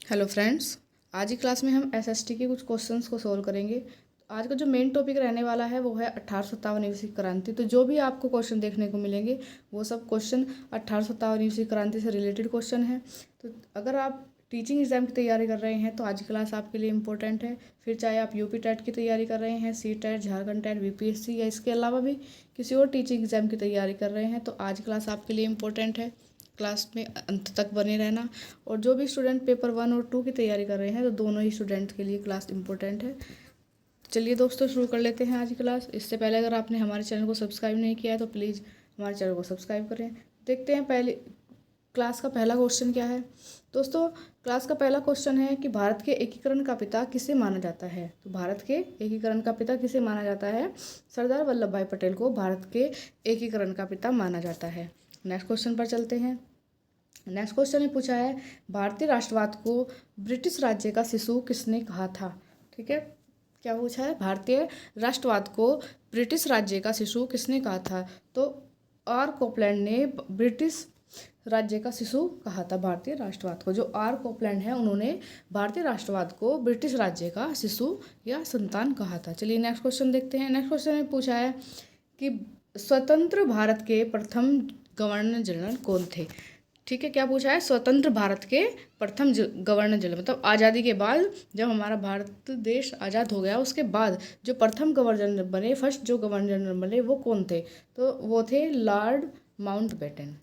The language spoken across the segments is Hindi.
हेलो फ्रेंड्स, आज की क्लास में हम एसएसटी के कुछ क्वेश्चंस को सॉल्व करेंगे। आज का जो मेन टॉपिक रहने वाला है वो है 1857वीं की क्रांति। तो जो भी आपको क्वेश्चन देखने को मिलेंगे वो सब क्वेश्चन 1857वीं की क्रांति से रिलेटेड क्वेश्चन है। तो अगर आप टीचिंग एग्जाम की तैयारी कर रहे हैं तो आज की क्लास आपके लिए इंपॉर्टेंट है। फिर चाहे आप यूपी टेट की तैयारी कर रहे हैं, C TET, Jharkhand TET, BPSC या इसके अलावा भी किसी और टीचिंग एग्जाम की तैयारी कर रहे हैं तो आज क्लास आपके लिए इंपॉर्टेंट है। क्लास में अंत तक बने रहना। और जो भी स्टूडेंट पेपर 1 और 2 की तैयारी कर रहे हैं तो दोनों ही स्टूडेंट के लिए क्लास इंपॉर्टेंट है। चलिए दोस्तों, शुरू कर लेते हैं आज की क्लास। इससे पहले अगर आपने हमारे चैनल को सब्सक्राइब नहीं किया है तो प्लीज़ हमारे चैनल को सब्सक्राइब करें। देखते हैं पहले क्लास का पहला क्वेश्चन क्या है। दोस्तों, क्लास का पहला क्वेश्चन है कि भारत के एकीकरण का पिता किसे माना जाता है। तो भारत के एकीकरण का पिता किसे माना जाता है? सरदार वल्लभ भाई पटेल को भारत के एकीकरण का पिता माना जाता है। नेक्स्ट क्वेश्चन पर चलते हैं। नेक्स्ट क्वेश्चन में पूछा है, भारतीय राष्ट्रवाद को ब्रिटिश राज्य का शिशु किसने कहा था। ठीक है, क्या पूछा है? भारतीय राष्ट्रवाद को ब्रिटिश राज्य का शिशु किसने कहा था? तो आर कोपलैंड ने ब्रिटिश राज्य का शिशु कहा था भारतीय राष्ट्रवाद को। जो आर कोपलैंड है उन्होंने भारतीय राष्ट्रवाद को ब्रिटिश राज्य का शिशु या संतान कहा था। चलिए नेक्स्ट क्वेश्चन देखते हैं। नेक्स्ट क्वेश्चन में पूछा है कि स्वतंत्र भारत के प्रथम गवर्नर जनरल कौन थे। ठीक है, क्या पूछा है? स्वतंत्र भारत के प्रथम गवर्नर जनरल, मतलब आज़ादी के बाद जब हमारा भारत देश आज़ाद हो गया उसके बाद जो प्रथम गवर्नर जनरल बने, फर्स्ट जो गवर्नर जनरल बने वो कौन थे? तो वो थे लॉर्ड माउंटबेटन।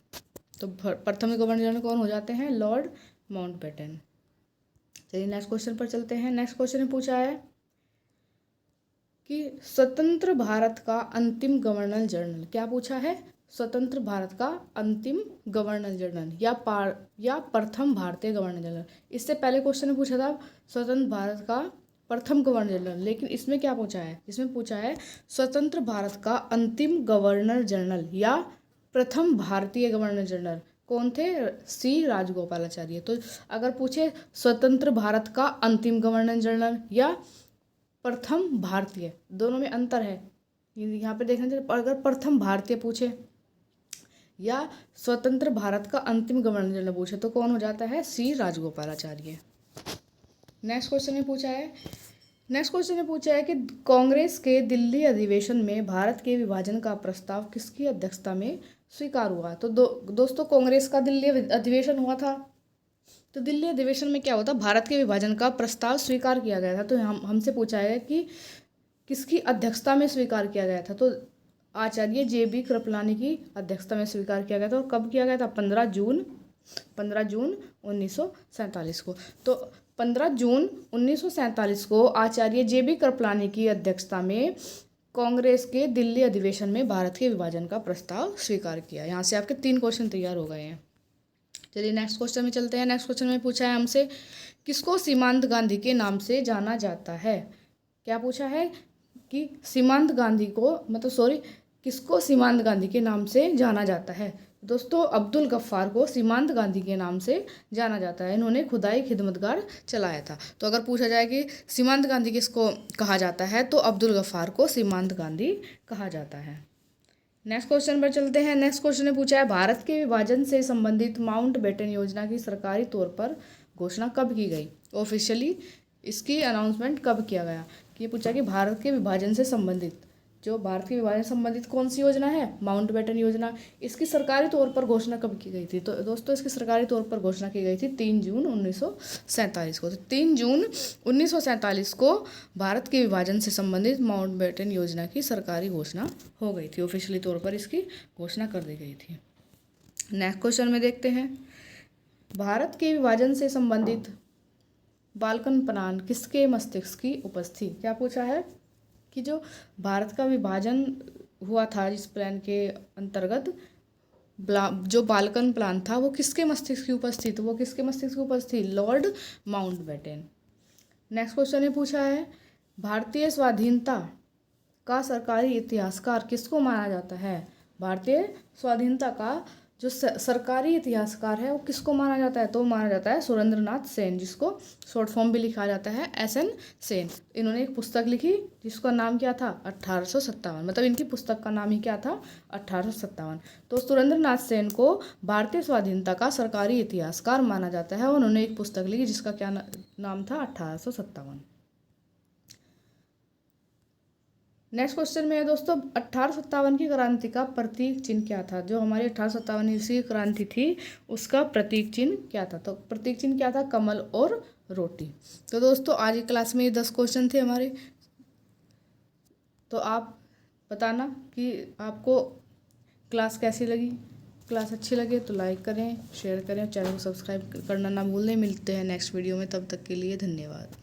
तो प्रथम गवर्नर जनरल कौन हो जाते हैं? Lord Mountbatten. चलिए नेक्स्ट क्वेश्चन पर चलते हैं। नेक्स्ट क्वेश्चन में पूछा है कि स्वतंत्र भारत का अंतिम गवर्नर जनरल, क्या पूछा है? स्वतंत्र भारत का अंतिम गवर्नर जनरल या प्रथम भारतीय गवर्नर जनरल। इससे पहले क्वेश्चन में पूछा था स्वतंत्र भारत का प्रथम गवर्नर जनरल, लेकिन इसमें क्या पूछा है? इसमें पूछा है स्वतंत्र भारत का अंतिम गवर्नर जनरल या प्रथम भारतीय गवर्नर जनरल कौन थे? सी राजगोपालाचार्य। तो अगर पूछे स्वतंत्र भारत का अंतिम गवर्नर जनरल या प्रथम भारतीय, दोनों में अंतर है। यहाँ पे देखना चाहिए। अगर प्रथम भारतीय पूछे या स्वतंत्र भारत का अंतिम गवर्नर जनरल पूछे तो कौन हो जाता है? सी राजगोपालाचार्य। नेक्स्ट क्वेश्चन में पूछा है कि कांग्रेस के दिल्ली अधिवेशन में भारत के विभाजन का प्रस्ताव किसकी अध्यक्षता में स्वीकार हुआ। तो दोस्तों, कांग्रेस का दिल्ली अधिवेशन हुआ था। तो दिल्ली अधिवेशन में क्या होता? भारत के विभाजन का प्रस्ताव स्वीकार किया गया था। तो हमसे पूछा है कि किसकी अध्यक्षता में स्वीकार किया गया था। तो आचार्य JB कृपलानी की अध्यक्षता में स्वीकार किया गया था। और कब किया गया था? 15 जून 1947 को। तो 15 जून 1947 को आचार्य JB कृपलानी की अध्यक्षता में कांग्रेस के दिल्ली अधिवेशन में भारत के विभाजन का प्रस्ताव स्वीकार किया। यहाँ से आपके 3 क्वेश्चन तैयार हो गए हैं। चलिए नेक्स्ट क्वेश्चन में चलते हैं। नेक्स्ट क्वेश्चन में पूछा है हमसे, किसको सीमांत गांधी के नाम से जाना जाता है। क्या पूछा है कि किसको सीमांत गांधी के नाम से जाना जाता है। दोस्तों, अब्दुल गफ्फार को सीमांत गांधी के नाम से जाना जाता है। इन्होंने खुदाई खिदमतगार चलाया था। तो अगर पूछा जाए कि सीमांत गांधी किसको कहा जाता है तो अब्दुल गफ्फार को सीमांत गांधी कहा जाता है। नेक्स्ट क्वेश्चन पर चलते हैं। नेक्स्ट क्वेश्चन ने पूछा है, भारत के विभाजन से संबंधित माउंटबेटन योजना की सरकारी तौर पर घोषणा कब की गई। ऑफिशियली इसकी अनाउंसमेंट कब किया गया। कि पूछा कि भारत के विभाजन से संबंधित कौन सी योजना है? माउंटबेटन योजना। इसकी सरकारी तौर पर घोषणा कब की गई थी? तो दोस्तों, इसकी सरकारी तौर पर घोषणा की गई थी 3 जून 1947 को। तो 3 जून 1947 को भारत के विभाजन से संबंधित माउंटबेटन योजना की सरकारी घोषणा हो गई थी। ऑफिशियली तौर पर इसकी घोषणा कर दी गई थी। नेक्स्ट क्वेश्चन में देखते हैं, भारत के विभाजन से संबंधित बाल्कन प्लान किसके मस्तिष्क की उपज थी। क्या पूछा है कि जो भारत का विभाजन हुआ था इस प्लान के अंतर्गत, जो बाल्कन प्लान था वो किसके मस्तिष्क की उपज थी। तो वो किसके मस्तिष्क की उपज थी? Lord Mountbatten. नेक्स्ट क्वेश्चन ने पूछा है, भारतीय स्वाधीनता का सरकारी इतिहासकार किसको माना जाता है। भारतीय स्वाधीनता का जो सरकारी इतिहासकार है वो किसको माना जाता है, तो माना जाता है सुरेंद्रनाथ सेन, जिसको शॉर्ट फॉर्म भी लिखा जाता है SN सेन। इन्होंने एक पुस्तक लिखी जिसका नाम क्या था 1857, मतलब इनकी पुस्तक का नाम ही क्या था 1857। तो सुरेंद्रनाथ सेन को भारतीय स्वाधीनता का सरकारी इतिहासकार माना जाता है। उन्होंने एक पुस्तक लिखी जिसका क्या नाम था 1857। नेक्स्ट क्वेश्चन में है दोस्तों, 1857 की क्रांति का प्रतीक चिन्ह क्या था। जो हमारी 1857 ईस्वी की क्रांति थी उसका प्रतीक चिन्ह क्या था, तो प्रतीक चिन्ह क्या था, कमल और रोटी। तो दोस्तों आज की क्लास में ये 10 क्वेश्चन थे हमारे। तो आप बताना कि आपको क्लास कैसी लगी। क्लास अच्छी लगे तो लाइक करें, शेयर करें, चैनल को सब्सक्राइब करना ना भूलें। मिलते हैं नेक्स्ट वीडियो में, तब तक के लिए धन्यवाद।